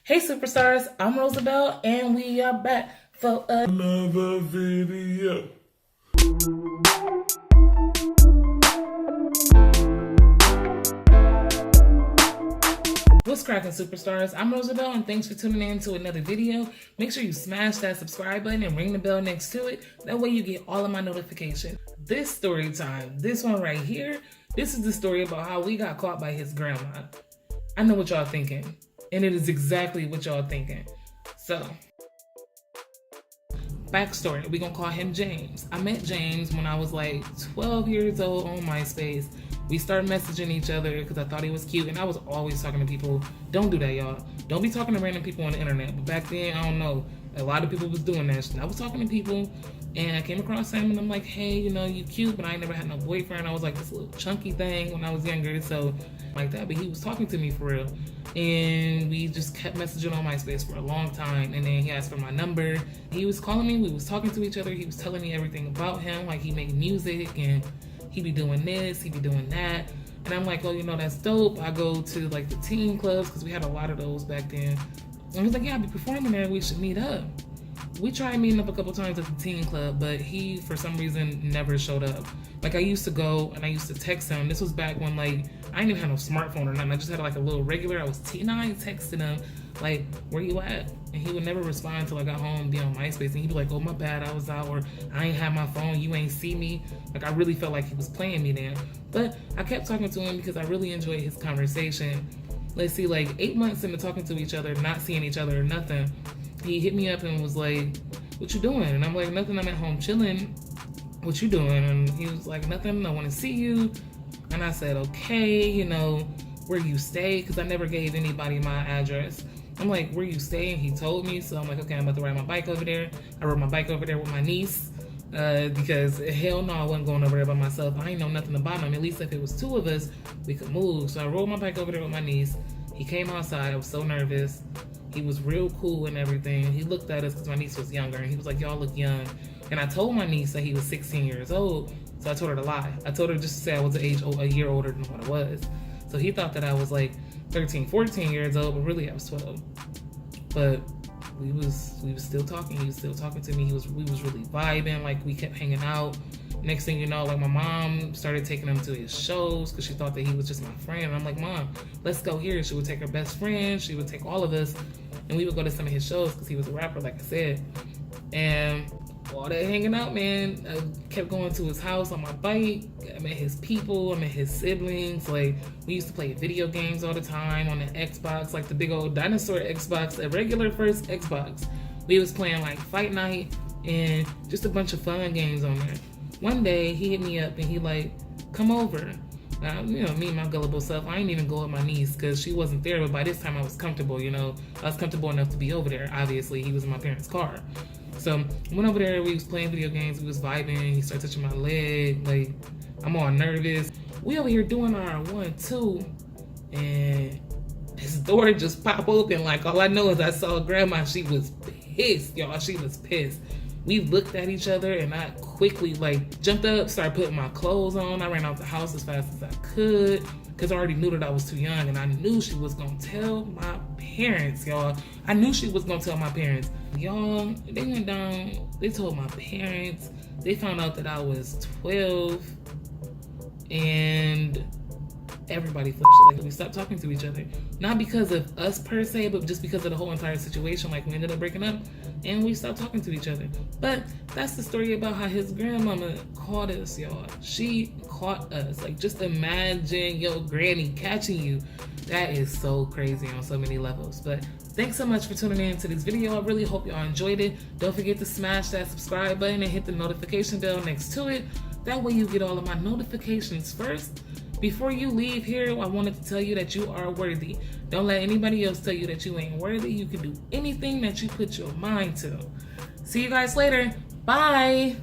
Hey superstars, I'm Rosabelle and we are back for another video. What's cracking superstars? I'm Rosabelle and thanks for tuning in to another video. Make sure you smash that subscribe button and ring the bell next to it. That way you get all of my notifications. This story time, this one right here, this is the story about how we got caught by his grandma. I know what y'all thinking. And it is exactly what y'all thinking. So, backstory, we're gonna call him James. I met James when I was like 12 years old on MySpace. We started messaging each other because I thought he was cute, and I was always talking to people. Don't do that, y'all. Don't be talking to random people on the internet. But back then, I don't know, a lot of people was doing that shit. I was talking to people, and I came across him, and I'm like, hey, you know, you cute, but I ain't never had no boyfriend. I was like this little chunky thing when I was younger, so like that. But he was talking to me for real. And we just kept messaging on MySpace for a long time, and then he asked for my number. He was calling me, we was talking to each other, he was telling me everything about him, like he made music and he be doing this, he be doing that. And I'm like, oh, you know, that's dope. I go to like the teen clubs, because we had a lot of those back then. And he's like, yeah, I'll be performing there, we should meet up. We tried meeting up a couple times at the teen club, but he, for some reason, never showed up. Like, I used to go and I used to text him. This was back when, like, I didn't even have no smartphone or nothing. I just had, like, a little regular. I was T9 texting him, like, where you at? And he would never respond until I got home and be on MySpace. And he'd be like, oh, my bad, I was out, or I ain't have my phone, you ain't see me. Like, I really felt like he was playing me then. But I kept talking to him because I really enjoyed his conversation. Let's see, like, 8 months into talking to each other, not seeing each other or nothing, he hit me up and was like, what you doing? And I'm like, nothing, I'm at home chilling. What you doing? And he was like, nothing, I want to see you. And I said, okay, you know, where you stay? Because I never gave anybody my address. I'm like, where you stay? And he told me. So I'm like, okay, I'm about to ride my bike over there. I rode my bike over there with my niece. Because hell no, I wasn't going over there by myself. I ain't know nothing about him. At least if it was two of us, we could move. So I rode my bike over there with my niece. He came outside. I was so nervous. He was real cool and everything. He looked at us because my niece was younger, and he was like, y'all look young. And I told my niece that he was 16 years old, so I told her to lie. I told her just to say I was a year older than what I was. So he thought that I was like 13, 14 years old, but really I was 12. But we was still talking. He was still talking to me. We was really vibing. Like, we kept hanging out. Next thing you know, like, my mom started taking him to his shows because she thought that he was just my friend. And I'm like, Mom, let's go here. She would take her best friend. She would take all of us, and we would go to some of his shows because he was a rapper, like I said. And all that hanging out, man, I kept going to his house on my bike. I met his people. I met his siblings. Like, we used to play video games all the time on the Xbox, like the big old dinosaur Xbox, a regular first Xbox. We was playing like Fight Night and just a bunch of fun games on there. One day, he hit me up and he like, come over. Now, you know, me and my gullible self, I ain't even go with my niece because she wasn't there, but by this time I was comfortable, you know. I was comfortable enough to be over there. Obviously, he was in my parents' car. So, I went over there, we was playing video games, we was vibing, he started touching my leg, like, I'm all nervous. We over here doing our 1-2, and his door just pop open, like, all I know is I saw Grandma, she was pissed, y'all, she was pissed. We looked at each other, and I quickly, like, jumped up, started putting my clothes on. I ran out the house as fast as I could, because I already knew that I was too young, and I knew she was going to tell my parents, y'all. I knew she was going to tell my parents. Y'all, they went down, they told my parents. They found out that I was 12, and everybody flipped shit. Like, we stopped talking to each other. Not because of us per se, but just because of the whole entire situation. Like, we ended up breaking up and we stopped talking to each other. But that's the story about how his grandmama caught us, y'all. She caught us. Like, just imagine your granny catching you. That is so crazy on so many levels. But thanks so much for tuning in to this video. I really hope y'all enjoyed it. Don't forget to smash that subscribe button and hit the notification bell next to it. That way you get all of my notifications first. Before you leave here, I wanted to tell you that you are worthy. Don't let anybody else tell you that you ain't worthy. You can do anything that you put your mind to. See you guys later. Bye.